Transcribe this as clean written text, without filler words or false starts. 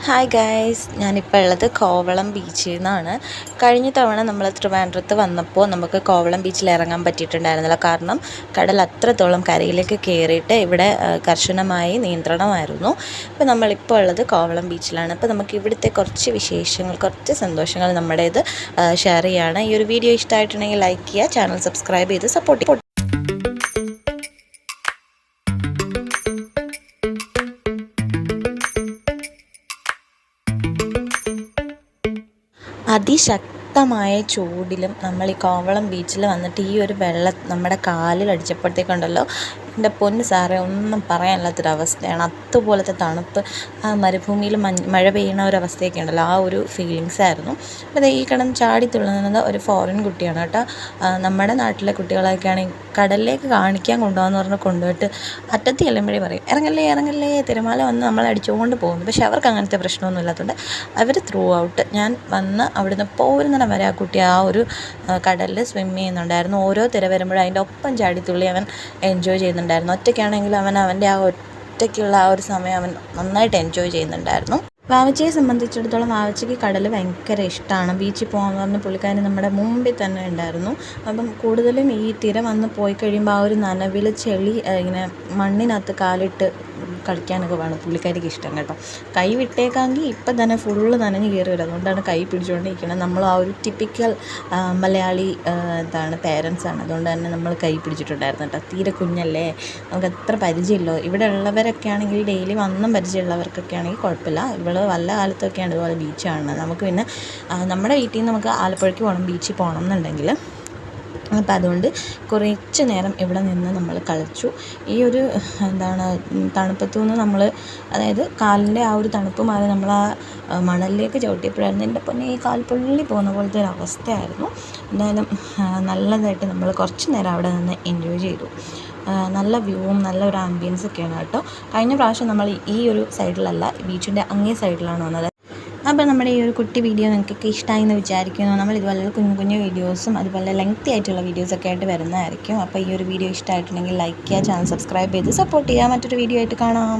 Hi guys, ഞാനിപ്പോൾ ഉള്ളത് കോവളം ബീച്ചിൽ നിന്നാണ്. കഴിഞ്ഞ തവണ നമ്മൾ ട്രിവാൻഡ്രത്ത് വന്നപ്പോൾ നമുക്ക് കോവളം ബീച്ചിൽ ഇറങ്ങാൻ പറ്റിയിട്ടുണ്ടായിരുന്നില്ല. കാരണം കടൽ അത്രത്തോളം കരയിലേക്ക് കയറിയിട്ട് ഇവിടെ കർശനമായി നിയന്ത്രണമായിരുന്നു. അപ്പോൾ നമ്മളിപ്പോൾ ഉള്ളത് കോവളം ബീച്ചിലാണ്. അപ്പോൾ നമുക്ക് ഇവിടുത്തെ കുറച്ച് വിശേഷങ്ങൾ, കുറച്ച് സന്തോഷങ്ങൾ നമ്മുടേത് ഷെയർ ചെയ്യുകയാണ്. ഈ ഒരു വീഡിയോ ഇഷ്ടമായിട്ടുണ്ടെങ്കിൽ ലൈക്ക് ചെയ്യുക, ചാനൽ സബ്സ്ക്രൈബ് ചെയ്ത് സപ്പോർട്ട് ചെയ്യുക. അതിശക്തമായ ചൂടിലും നമ്മൾ ഈ കോവളം ബീച്ചിൽ വന്നിട്ട് ഈ ഒരു വെള്ളം നമ്മുടെ കാലിൽ അടിച്ചപ്പോഴത്തേക്കുണ്ടല്ലോ, എൻ്റെ പൊന്ന് സാറേ, ഒന്നും പറയാനില്ലാത്തൊരവസ്ഥയാണ്. അതുപോലത്തെ തണുപ്പ്, ആ മരുഭൂമിയിൽ മഴ പെയ്യുന്ന ഒരവസ്ഥയൊക്കെ ഉണ്ടല്ലോ, ആ ഒരു ഫീലിങ്സ് ആയിരുന്നു. അപ്പോൾ ഈ കിടന്ന് ചാടി തുള്ളുന്നത് ഒരു ഫോറിൻ കുട്ടിയാണ് കേട്ടോ. നമ്മുടെ നാട്ടിലെ കുട്ടികളൊക്കെ ആണെങ്കിൽ കടലിലേക്ക് കാണിക്കാൻ കൊണ്ടുപോകാമെന്ന് പറഞ്ഞ് കൊണ്ടുപോയിട്ട് അറ്റത്ത് ചെല്ലുമ്പോഴേ പറയും, ഇറങ്ങല്ലേ ഇറങ്ങല്ലേ, തിരമാല വന്ന് നമ്മളെ അടിച്ചുകൊണ്ട് പോകുന്നു. പക്ഷെ അവർക്ക് അങ്ങനത്തെ പ്രശ്നമൊന്നും ഇല്ലാത്തതുകൊണ്ട് അവർ ത്രൂ ഔട്ട് ഞാൻ വന്ന് അവിടുന്ന് പോരുന്നിടം വരെ ആ കുട്ടി ആ ഒരു കടലിൽ സ്വിം ചെയ്യുന്നുണ്ടായിരുന്നു. ഓരോ തിര വരുമ്പോഴും അതിൻ്റെ ഒപ്പം ചാടിത്തുള്ളി അവൻ എൻജോയ് ചെയ്യുന്നുണ്ടായിരുന്നു. ഒറ്റയ്ക്കാണെങ്കിൽ അവൻ്റെ ആ ഒറ്റയ്ക്കുള്ള ആ ഒരു സമയം അവൻ നന്നായിട്ട് എൻജോയ് ചെയ്യുന്നുണ്ടായിരുന്നു. വാവച്ചിയെ സംബന്ധിച്ചിടത്തോളം വാവച്ചിക്ക് കടൽ ഭയങ്കര ഇഷ്ടമാണ്. ബീച്ചിൽ പോകാമെന്ന് പറഞ്ഞ് പുള്ളിക്കാരി നമ്മുടെ മുമ്പിൽ തന്നെ ഉണ്ടായിരുന്നു. അപ്പം കൂടുതലും ഈ തിര വന്ന് പോയി കഴിയുമ്പോൾ ആ ഒരു നനവിൽ ചെളി ഇങ്ങനെ മണ്ണിനകത്ത് കാലിട്ട് കളിക്കാനൊക്കെ വേണം പുള്ളിക്കാരിക്ക് ഇഷ്ടം കേട്ടോ. കൈ വിട്ടേക്കാമെങ്കിൽ ഇപ്പം തന്നെ ഫുള്ള് നനഞ്ഞ് കയറി വരും. അതുകൊണ്ടാണ് കൈ പിടിച്ചുകൊണ്ടിരിക്കുന്നത്. നമ്മൾ ആ ഒരു ടിപ്പിക്കൽ മലയാളി പേരൻസാണ്. അതുകൊണ്ട് തന്നെ നമ്മൾ കൈ പിടിച്ചിട്ടുണ്ടായിരുന്നു കേട്ടോ. തീരെ കുഞ്ഞല്ലേ, നമുക്ക് അത്ര പരിചയമില്ലോ. ഇവിടെ ഉള്ളവരൊക്കെ ആണെങ്കിൽ ഡെയിലി വന്നും പരിചയമുള്ളവർക്കൊക്കെ ആണെങ്കിൽ കുഴപ്പമില്ല. ഇവൾ വല്ല കാലത്തൊക്കെയാണ് ഇതുപോലെ ബീച്ച് കാണുന്നത്. നമുക്ക് പിന്നെ നമ്മുടെ വീട്ടിൽ നിന്ന് നമുക്ക് ആലപ്പുഴയ്ക്ക് പോകണം, ബീച്ചിൽ പോകണം എന്നുണ്ടെങ്കിൽ. അപ്പോൾ അതുകൊണ്ട് കുറച്ച് നേരം ഇവിടെ നിന്ന് നമ്മൾ കളിച്ചു. ഈ ഒരു തണുപ്പത്തു നിന്ന് നമ്മൾ, അതായത് കാലിൻ്റെ ആ ഒരു തണുപ്പ് മാറി നമ്മൾ ആ മണലിലേക്ക് ചവിട്ടിയപ്പോഴായിരുന്നു എൻ്റെ പൊന്നെ ഈ കാൽ പൊള്ളി പോകുന്ന പോലത്തെ ഒരു അവസ്ഥയായിരുന്നു. എന്തായാലും നല്ലതായിട്ട് നമ്മൾ കുറച്ച് നേരം അവിടെ നിന്ന് എൻജോയ് ചെയ്തു. നല്ല വ്യൂവും നല്ല ഒരു ആംബിയൻസൊക്കെയാണ് കേട്ടോ. കഴിഞ്ഞ പ്രാവശ്യം നമ്മൾ ഈ ഒരു സൈഡിലല്ല, ബീച്ചിൻ്റെ അങ്ങേ സൈഡിലാണ് വന്നത്. അപ്പോൾ നമ്മുടെ ഈ ഒരു കുട്ടി വീഡിയോ നിങ്ങൾക്കൊക്കെ ഇഷ്ടമായി എന്ന് വിചാരിക്കുന്നു. നമ്മൾ ഇതുപോലെ കുഞ്ഞു കുഞ്ഞു വീഡിയോസും അതുപോലെ ലെങ്തി ആയിട്ടുള്ള വീഡിയോസൊക്കെ ആയിട്ട് വരുന്നതായിരിക്കും. അപ്പോൾ ഈ ഒരു വീഡിയോ ഇഷ്ടമായിട്ടുണ്ടെങ്കിൽ ലൈക്ക് ചെയ്യുക, ചാനൽ സബ്സ്ക്രൈബ് ചെയ്ത് സപ്പോർട്ട് ചെയ്യുക. മറ്റൊരു വീഡിയോ ആയിട്ട് കാണാം.